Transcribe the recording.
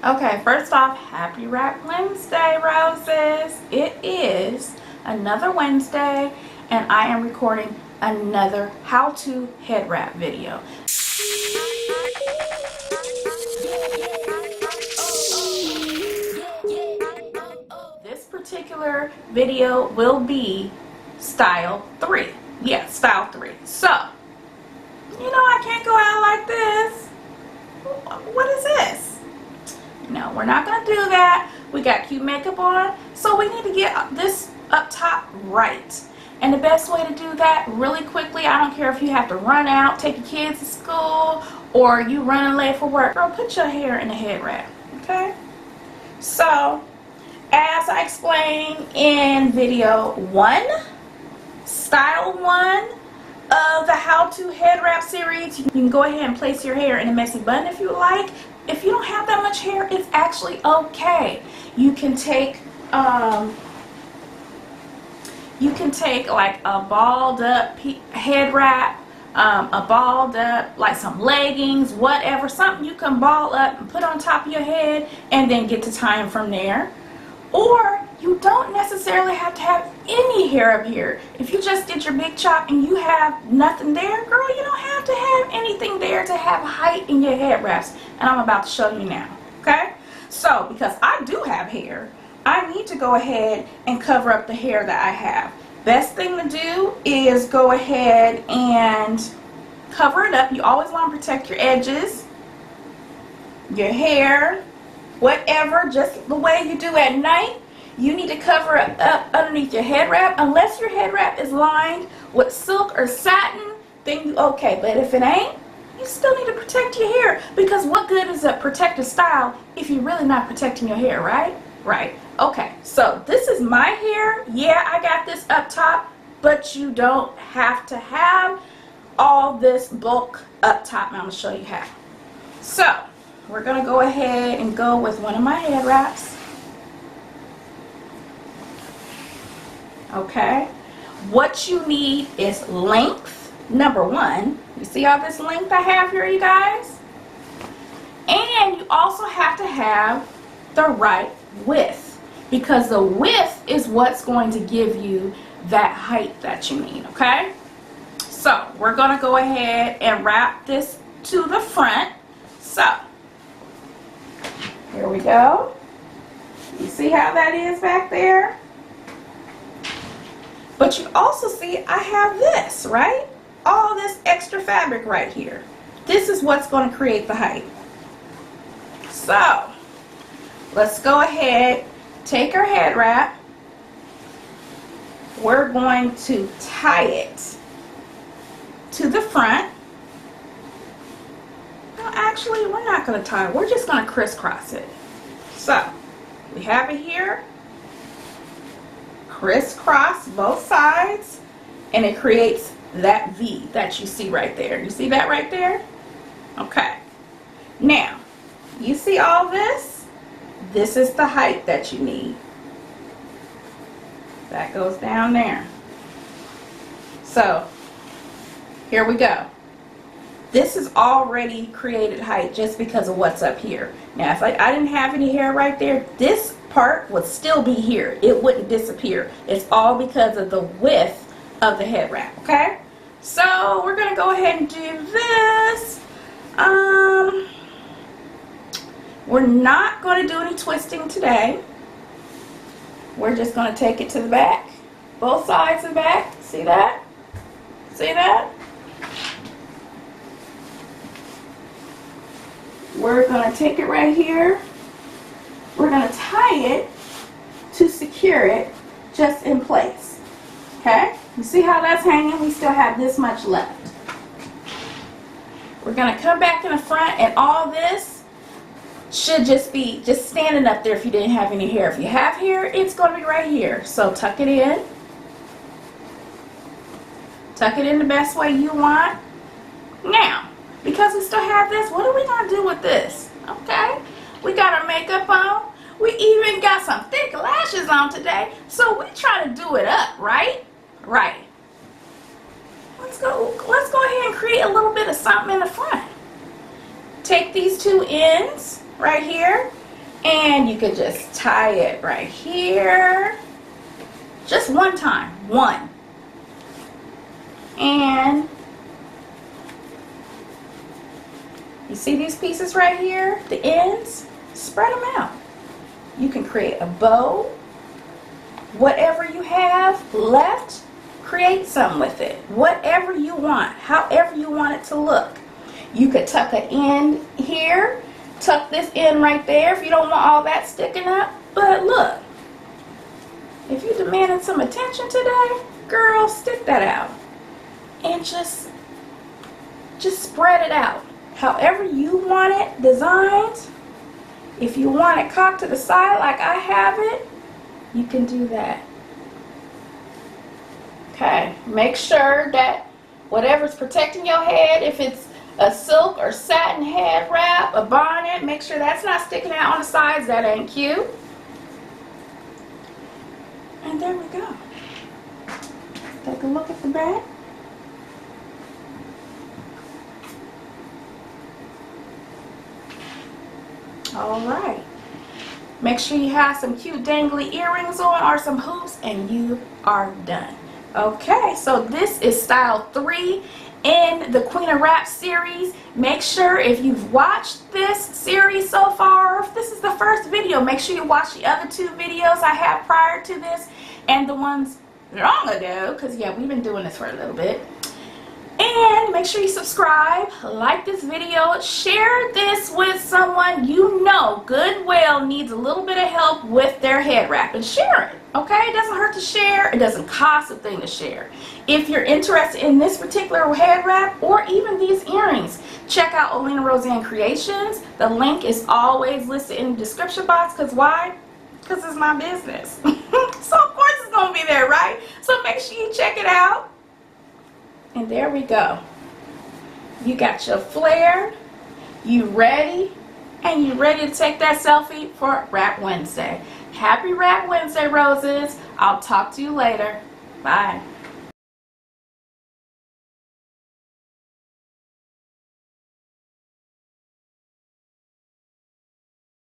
Okay, first off, happy Wrap Wednesday, Roses. It is another Wednesday, and I am recording another how-to head wrap video. This particular video will be style 3. Yeah, style 3. So, I can't go out like this. What is this? No, we're not going to do that. We got cute makeup on, so we need to get this up top right. And the best way to do that really quickly, I don't care if you have to run out, take your kids to school, or you running late for work. Girl, put your hair in a head wrap, okay? So, as I explained in video 1, style 1 of the how to head wrap series, you can go ahead and place your hair in a messy bun if you like. If you don't have that much hair, it's actually okay. You can take like a balled up head wrap, a balled up like some leggings, whatever, something you can ball up and put on top of your head and then get to tying from there. Or you don't necessarily have to have any hair up here. If you just did your big chop and you have nothing there, girl, you don't have to have anything there to have height in your head wraps. And I'm about to show you now, okay? So, because I do have hair, I need to go ahead and cover up the hair that I have. Best thing to do is go ahead and cover it up. You always want to protect your edges, your hair, whatever, just the way you do at night. You need to cover it up underneath your head wrap. Unless your head wrap is lined with silk or satin, then you okay. But if it ain't, you still need to protect your hair, because what good is a protective style if you're really not protecting your hair, right? Right. Okay, so this is my hair. Yeah, I got this up top, but you don't have to have all this bulk up top. And I'm going to show you how. So, we're going to go ahead and go with one of my head wraps. Okay. What you need is length. Number 1. You see all this length I have here, you guys? And you also have to have the right width, because the width is what's going to give you that height that you need, okay? So, we're going to go ahead and wrap this to the front. So, here we go. You see how that is back there? But you also see I have this, right? All this extra fabric right here. This is what's going to create the height. So, let's go ahead, take our head wrap. We're going to tie it to the front. No, actually, we're not going to tie it. We're just going to crisscross it. So, we have it here. Crisscross both sides, and it creates that V that you see right there. You see that right there? Okay. Now, you see all this? This is the height that you need. That goes down there. So, here we go. This is already created height just because of what's up here. Now, if I didn't have any hair right there, this part would still be here. It wouldn't disappear. It's all because of the width of the head wrap, okay? So, we're going to go ahead and do this. We're not going to do any twisting today. We're just going to take it to the back. Both sides and back. See that? See that? We're going to take it right here. We're going to tie it to secure it just in place. Okay? You see how that's hanging? We still have this much left. We're going to come back in the front, and all this should just be standing up there if you didn't have any hair. If you have hair, it's going to be right here. So tuck it in. Tuck it in the best way you want. Now, because we still have this, what are we going to do with this? Okay? We got our makeup on. We even got some thick lashes on today. So we try to do it up, right? Right. Let's go ahead and create a little bit of something in the front. Take these two ends right here And you could just tie it right here. Just one time. One. And you see these pieces right here? The ends? Spread them out. You can create a bow. Whatever you have left, create some with it. Whatever you want. However you want it to look. You could tuck an end here. Tuck this in right there if you don't want all that sticking up. But look, if you demanded some attention today, girl, stick that out. And just spread it out. However you want it designed. If you want it cocked to the side like I have it, you can do that. Okay, make sure that whatever's protecting your head, if it's a silk or satin head wrap, a bonnet, make sure that's not sticking out on the sides. That ain't cute. And there we go. Take a look at the back. All right. Make sure you have some cute dangly earrings on or some hoops and you are done. Okay, so this is style 3 in the Queen of Wrap series. Make sure if you've watched this series so far, or if this is the first video, make sure you watch the other 2 videos I had prior to this and the ones long ago, because yeah, we've been doing this for a little bit. And make sure you subscribe, like this video, share this with someone you know good well needs a little bit of help with their head wrap, and share it. Okay, it doesn't hurt to share. It doesn't cost a thing to share. If you're interested in this particular head wrap or even these earrings, check out OlenaRosanne Creations. The link is always listed in the description box. Because why? Because it's my business. So of course it's going to be there, right? So make sure you check it out. And there we go. You got your flare. You ready? And you ready to take that selfie for Wrap Wednesday. Happy Wrap Wednesday, Roses. I'll talk to you later. Bye.